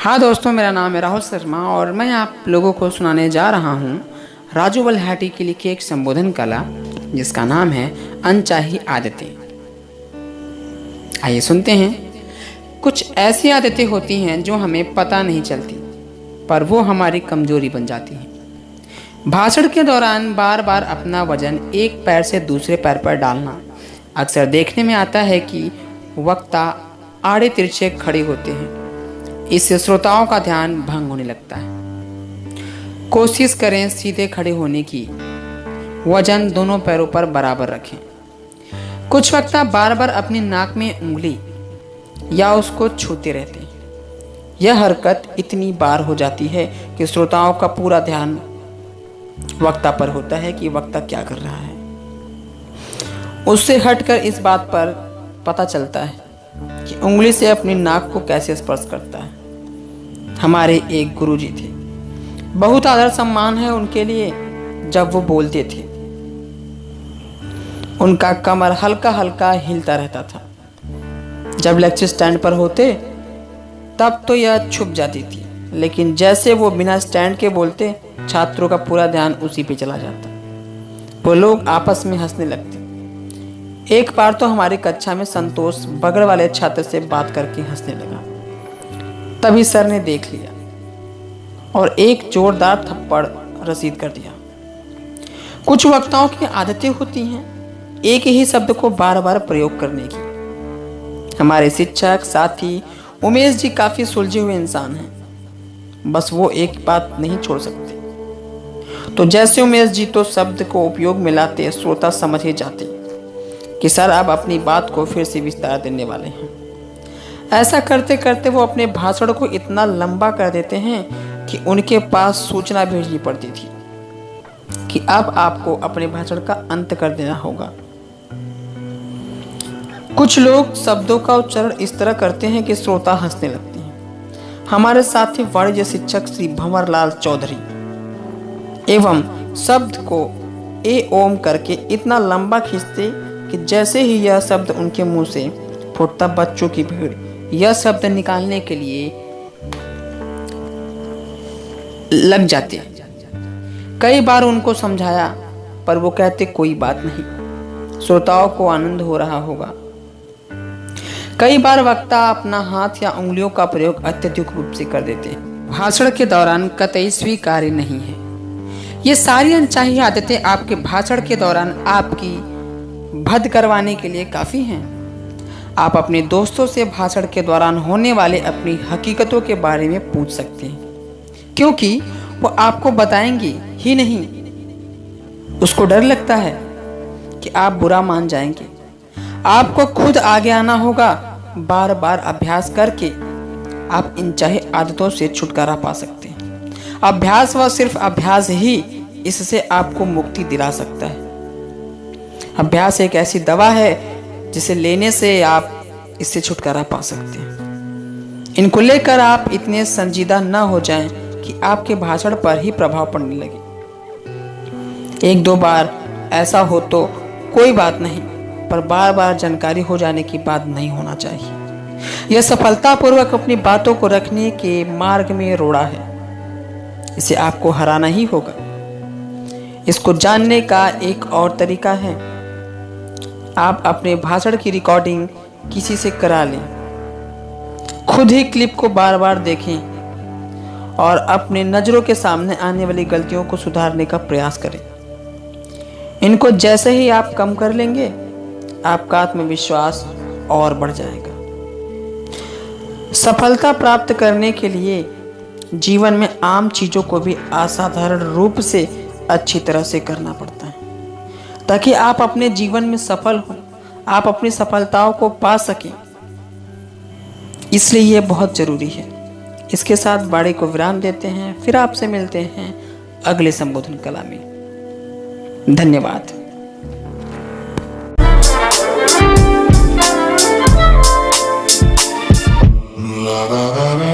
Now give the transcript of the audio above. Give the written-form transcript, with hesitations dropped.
हाँ दोस्तों, मेरा नाम है राहुल शर्मा और मैं आप लोगों को सुनाने जा रहा हूँ राजू बलहाटी के लिखे एक संबोधन कला जिसका नाम है अनचाही आदतें। आइए सुनते हैं। कुछ ऐसी आदतें होती हैं जो हमें पता नहीं चलती पर वो हमारी कमजोरी बन जाती हैं। भाषण के दौरान बार बार अपना वजन एक पैर से दूसरे पैर पर डालना। अक्सर देखने में आता है कि वक्ता आड़े तिरछे खड़े होते हैं। इससे श्रोताओं का ध्यान भंग होने लगता है। कोशिश करें सीधे खड़े होने की। वजन दोनों पैरों पर बराबर रखें। कुछ वक्ता बार बार अपनी नाक में उंगली या उसको छूते रहते हैं। यह हरकत इतनी बार हो जाती है कि श्रोताओं का पूरा ध्यान वक्ता पर होता है कि वक्ता क्या कर रहा है। उससे हटकर इस बात पर पता चलता है कि उंगली से अपनी नाक को कैसे स्पर्श करता है। हमारे एक गुरुजी थे, बहुत आदर सम्मान है उनके लिए। जब वो बोलते थे उनका कमर हल्का हल्का हिलता रहता था। जब लेक्चर स्टैंड पर होते तब तो यह छुप जाती थी, लेकिन जैसे वो बिना स्टैंड के बोलते छात्रों का पूरा ध्यान उसी पे चला जाता। वो लोग आपस में हंसने लगते। एक बार तो हमारी कक्षा में संतोष बगल वाले छात्र से बात करके हंसने लगा। तभी सर ने देख लिया और एक जोरदार थप्पड़ रसीद कर दिया। कुछ वक्ताओं की आदतें होती हैं एक ही शब्द को बार बार प्रयोग करने की। हमारे शिक्षक साथी उमेश जी काफी सुलझे हुए इंसान हैं, बस वो एक बात नहीं छोड़ सकते। तो जैसे उमेश जी तो शब्द को उपयोग में लाते श्रोता समझ ही जाते कि सर अब अपनी बात को फिर से विस्तार देने वाले हैं। ऐसा करते करते वो अपने भाषण को इतना लंबा कर देते हैं कि उनके पास सूचना भेजनी पड़ती थी कि अब आपको अपने भाषण का अंत कर देना होगा। कुछ लोग शब्दों का उच्चारण इस तरह करते हैं कि श्रोता हंसने लगते हैं। हमारे साथी वाणिज्य शिक्षक श्री भंवरलाल चौधरी एवं शब्द को ए ओम करके इतना लंबा खींचते कि जैसे ही यह शब्द उनके मुंह से फूटता बच्चों की भीड़ यह शब्द निकालने के लिए लग जाते। कई बार उनको समझाया पर वो कहते कोई बात नहीं, श्रोताओं को आनंद हो रहा होगा। कई बार वक्ता अपना हाथ या उंगलियों का प्रयोग अत्यधिक रूप से कर देते हैं। भाषण के दौरान कतई स्वीकार्य नहीं है। ये सारी अनचाही आदतें आपके भाषण के दौरान आपकी भद्द करवाने के लिए काफी हैं। आप अपने दोस्तों से भाषण के दौरान होने वाले अपनी हकीकतों के बारे में पूछ सकते हैं, क्योंकि वो आपको बताएंगी ही नहीं। उसको डर लगता है कि आप बुरा मान जाएंगे। आपको खुद आगे आना होगा। बार बार अभ्यास करके आप इन चाहे आदतों से छुटकारा पा सकते हैं। अभ्यास व सिर्फ अभ्यास ही इससे आपको मुक्ति दिला सकता है। अभ्यास एक ऐसी दवा है जिसे लेने से आप इससे छुटकारा पा सकते हैं। इनको लेकर आप इतने संजीदा न हो जाएं कि आपके भाषण पर ही प्रभाव पड़ने लगे। एक दो बार ऐसा हो तो कोई बात नहीं, पर बार बार जानकारी हो जाने की बात नहीं होना चाहिए। यह सफलतापूर्वक अपनी बातों को रखने के मार्ग में रोड़ा है। इसे आपको हराना ही होगा। इसको जानने का एक और तरीका है, आप अपने भाषण की रिकॉर्डिंग किसी से करा लें। खुद ही क्लिप को बार बार देखें और अपने नजरों के सामने आने वाली गलतियों को सुधारने का प्रयास करें। इनको जैसे ही आप कम कर लेंगे आपका आत्मविश्वास और बढ़ जाएगा। सफलता प्राप्त करने के लिए जीवन में आम चीजों को भी असाधारण रूप से अच्छी तरह से करना पड़ता है ताकि आप अपने जीवन में सफल हो, आप अपनी सफलताओं को पा सकें। इसलिए यह बहुत जरूरी है। इसके साथ वाणी को विराम देते हैं, फिर आपसे मिलते हैं अगले संबोधन कला में। धन्यवाद। La la la la